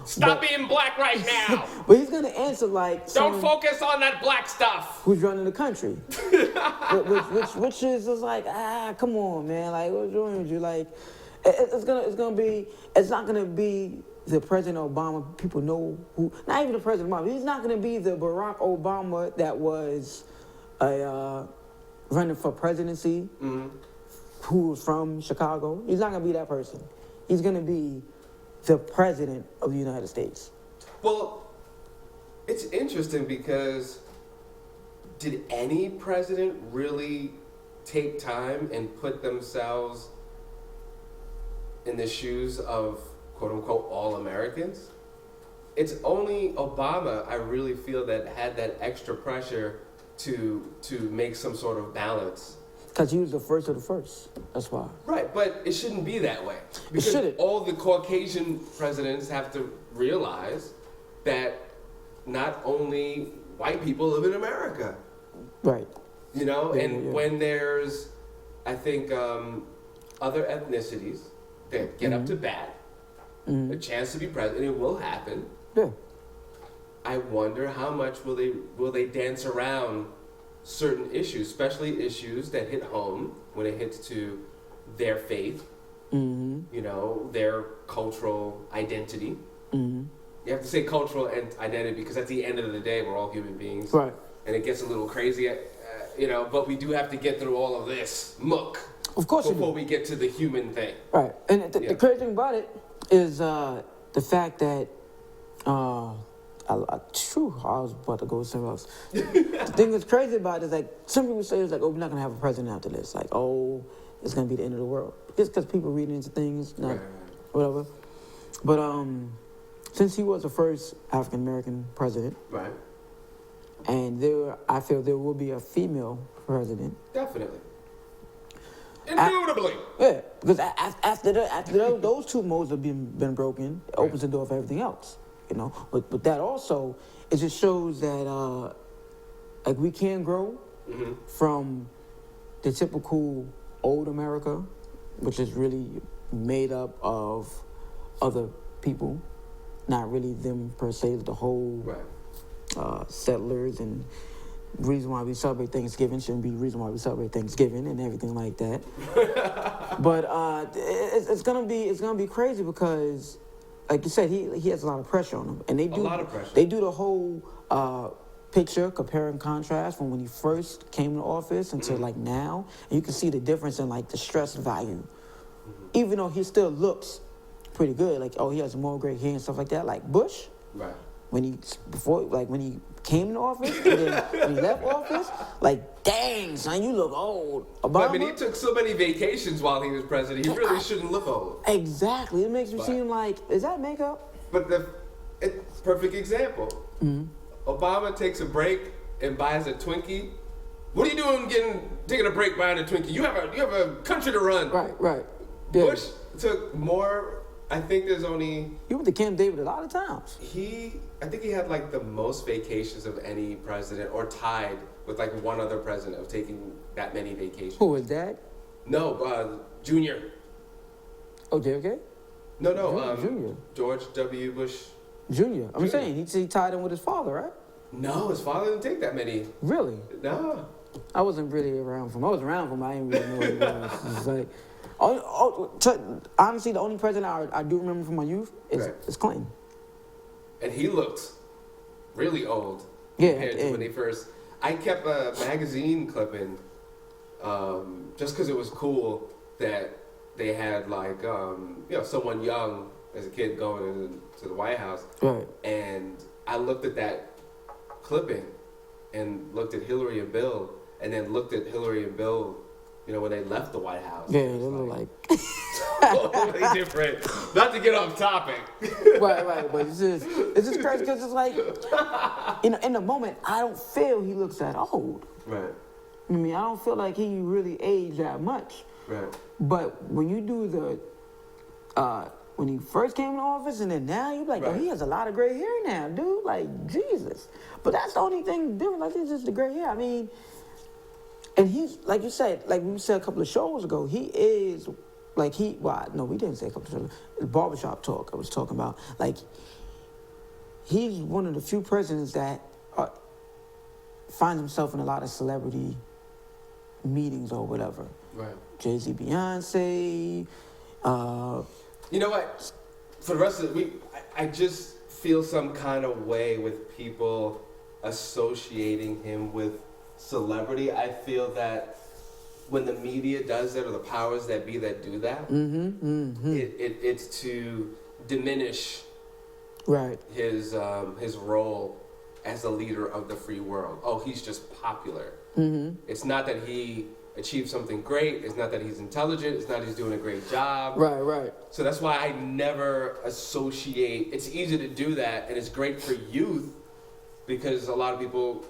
Stop being black right now. But he's gonna answer like Don't focus on that black stuff. who's running the country, which is just like come on, man, like what's wrong with you? Like it's not gonna be the President Obama. People know who. Not even the President Obama. He's not gonna be the Barack Obama that was running for presidency. Mm-hmm. Who was from Chicago. He's not gonna be that person. He's gonna be the president of the United States. Well, it's interesting because did any president really take time and put themselves in the shoes of quote unquote all Americans? It's only Obama, I really feel, that had that extra pressure to make some sort of balance. Because he was the first of the first. That's why. Right, but it shouldn't be that way. It shouldn't. All the Caucasian presidents have to realize that not only white people live in America. Right. You know, when there's, I think, other ethnicities that get up to bat, a chance to be president, it will happen. Yeah. I wonder how much will they dance around certain issues, especially issues that hit home when it hits to their faith, you know, their cultural identity. You have to say cultural identity because at the end of the day, we're all human beings. Right. And it gets a little crazy, you know, but we do have to get through all of this muck. Of course before we get to the human thing. Right. And the crazy thing about it is the fact that I was about to go somewhere else. The thing that's crazy about it is like some people say it's like, oh, we're not gonna have a president after this. Like, oh, it's gonna be the end of the world. Just because people read into things, whatever. But since he was the first African American president, right, and I feel there will be a female president. Definitely. Indubitably. Yeah, because after those two modes have been broken, it opens the door for everything else. You know, but that also, it just shows that like we can grow from the typical old America, which is really made up of other people, not really them per se, the whole settlers, and reason why we celebrate Thanksgiving shouldn't be the reason why we celebrate Thanksgiving and everything like that. But it's gonna be crazy because, like you said, he has a lot of pressure on him, and they do a lot of pressure. They do the whole picture, compare and contrast from when he first came to office until like now, and you can see the difference in like the stress value. Even though he still looks pretty good, like he has more gray hair and stuff like that, like Bush. Right. When he came into office and then when he left office, like, dang, son, you look old. Obama, I mean, he took so many vacations while he was president. He really shouldn't look old. Exactly. It makes me seem like, is that makeup? But it's perfect example. Obama takes a break and buys a Twinkie. What are you doing taking a break buying a Twinkie? You have a country to run. Right. Yeah. Bush took more. I think there's only... You went to Camp David a lot of times. I think he had like the most vacations of any president, or tied with like one other president of taking that many vacations. Who was that? No, Junior. Oh, JFK? No, Junior. George W. Bush. Junior. I'm saying, he tied in with his father, right? No, his father didn't take that many. Really? No. I wasn't really around for him. I was around for him, I didn't really know who he was. It's like... honestly, the only president I do remember from my youth is Clinton. And he looked really old compared to when he first... I kept a magazine clipping just because it was cool that they had like, someone young as a kid going to the White House. Right. And I looked at that clipping and looked at Hillary and Bill, and then looked at Hillary and Bill, when they left the White House. Yeah, they look like totally different. Not to get off topic. Right. But it's just crazy because it's like, in the moment, I don't feel he looks that old. Right. I mean, I don't feel like he really aged that much. Right. But when you do when he first came into office and then now, you're like, oh, he has a lot of gray hair now, dude. Like, Jesus. But that's the only thing different. Like, it's just the gray hair. I mean... And he's, like you said, like we said a couple of shows ago, he is, like we didn't say a couple of shows, the barbershop talk I was talking about. Like, he's one of the few presidents that finds himself in a lot of celebrity meetings or whatever. Right. Jay-Z, Beyonce. You know what? For the rest of the week, I just feel some kind of way with people associating him with celebrity. I feel that when the media does that, or the powers that be that do that, it's to diminish Right. his role as a leader of the free world. Oh, he's just popular. It's not that he achieved something great. It's not that he's intelligent. It's not that he's doing a great job. Right. So that's why I never associate. It's easy to do that, and it's great for youth because a lot of people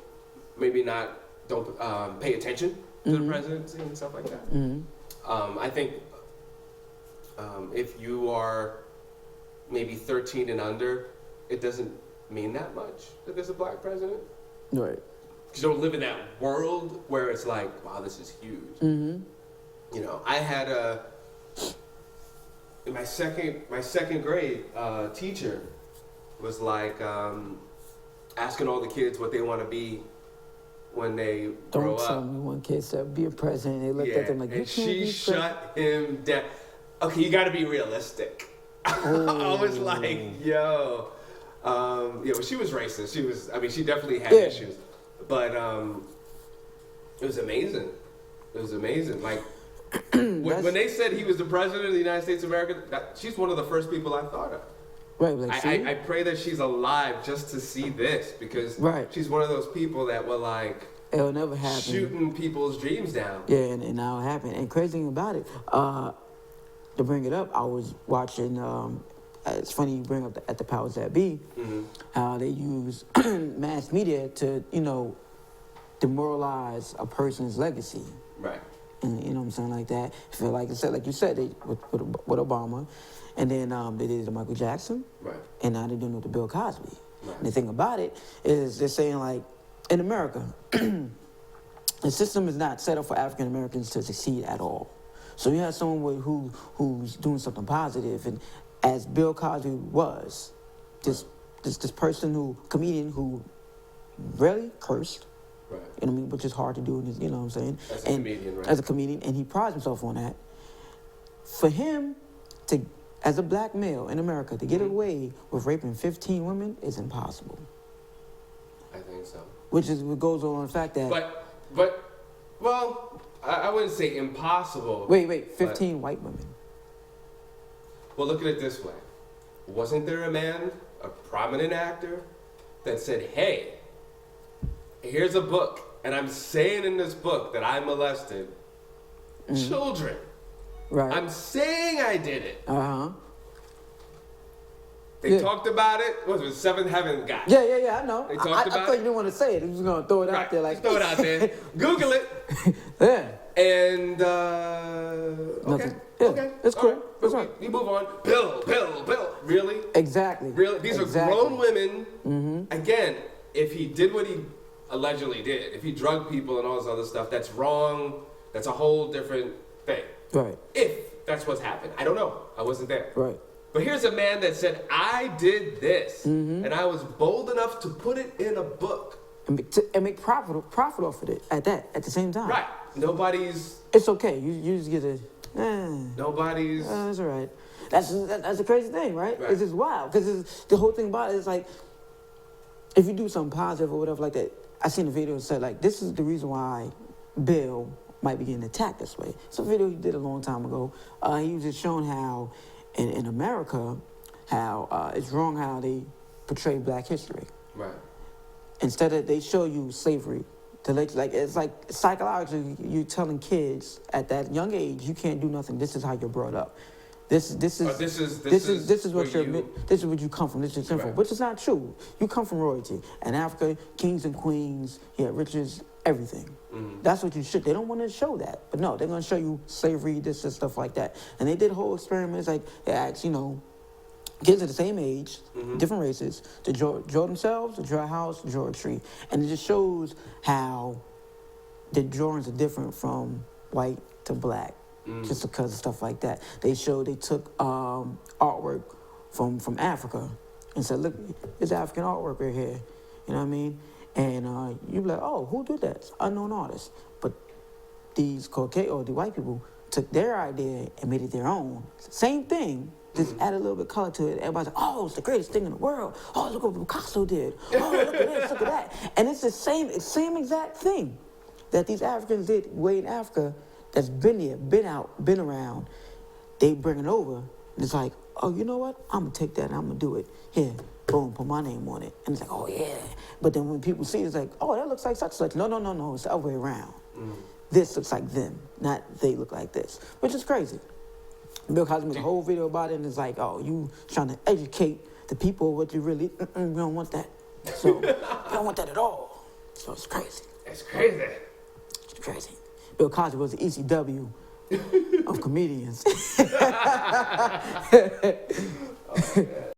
maybe don't pay attention to the presidency and stuff like that. I think if you are maybe 13 and under, it doesn't mean that much that there's a black president. Right. Because you don't live in that world where it's like, wow, this is huge. You know, I had in my second grade teacher was like asking all the kids what they want to be when they grow Don't tell up. me one kid said, be a president. They looked at them like, you and can't she be shut him down. Okay, you got to be realistic. I was like, yo. Yeah, well, she was racist. She definitely had issues. But it was amazing. It was amazing. Like, when they said he was the president of the United States of America, she's one of the first people I thought of. Right, like, I pray that she's alive just to see this, because she's one of those people that were like, it'll never happen. Shooting people's dreams down. Yeah, and now it happened. And crazy thing about it, to bring it up, I was watching, it's funny you bring up at the powers that be, how they use mass media to, demoralize a person's legacy. Right. And you know what I'm saying, like that. I feel like you said, they with Obama, and then they did it to Michael Jackson, right, and now they're doing it to Bill Cosby. Right. And the thing about it is they're saying, like, in America, the system is not set up for African Americans to succeed at all. So you have someone who's doing something positive, and as Bill Cosby was, this comedian who rarely cursed. Right. You know what I mean? Which is hard to do, you know what I'm saying? As a comedian, right? As a comedian, and he prides himself on that. For him to, as a black male in America, to get away with raping 15 women is impossible. I think so. Which is what goes on the fact that... Well, I wouldn't say impossible. Wait, 15 white women. Well, look at it this way. Wasn't there a man, a prominent actor, that said, hey, here's a book, and I'm saying in this book that I molested children. Right. I'm saying I did it. Uh-huh. They talked about it. What was it, Seventh Heaven guy? Yeah, I know. They talked about I thought you didn't want to say it. You was going to throw it out there like... Just throw it out there. Google it. Yeah. And, okay. Yeah, Okay. it's cool. Right. That's right. We move on. Bill. Really? Exactly. Really? These are grown women. Again, if he did what he allegedly did, if he drugged people and all this other stuff, that's wrong. That's a whole different thing. Right. If that's what's happened. I don't know. I wasn't there. Right. But here's a man that said, I did this. And I was bold enough to put it in a book. And make profit off of it at the same time. Right. Nobody's... It's okay. You just get a... Nobody's... That's all right. That's a crazy thing, right? It's just wild. Because the whole thing about it is like, if you do something positive or whatever like that, I seen a video that said, like, this is the reason why Bill might be getting attacked this way. It's a video he did a long time ago. He was just showing how, in America, how it's wrong how they portray black history. Right. Instead of, they show you slavery. It's like psychologically, you're telling kids at that young age, you can't do nothing. This is how you're brought up. This is what you come from. This is sinful, which is not true. You come from royalty. In Africa, kings and queens, riches, everything. That's what you should. They don't want to show that, but no, they're going to show you slavery, this and stuff like that. And they did whole experiments, like they asked, kids of the same age, different races, to draw themselves, to draw a house, to draw a tree. And it just shows how the drawings are different from white to black, just because of stuff like that. They took artwork from Africa, and said, look, it's African artwork right here. You know what I mean? And you be like, oh, who did that? It's unknown artist. But these Caucasian or the white people took their idea and made it their own. Same thing, just add a little bit of color to it. Everybody's like, oh, it's the greatest thing in the world. Oh, look what Picasso did. Oh, look at this, look at that. And it's the same exact thing that these Africans did way in Africa that's been here, been out, been around. They bring it over. And it's like, oh, you know what? I'm going to take that and I'm going to do it. Here, boom, put my name on it. And it's like, oh, yeah. But then when people see it, it's like, oh, that looks like such and such. No, it's the other way around. This looks like them, not they look like this, which is crazy. Bill Cosby made a whole video about it, and it's like, oh, you trying to educate the people what you really, we don't want that. So, we don't want that at all. So it's crazy. It's crazy. It's crazy. Bill Cosby was the ECW of comedians. Oh,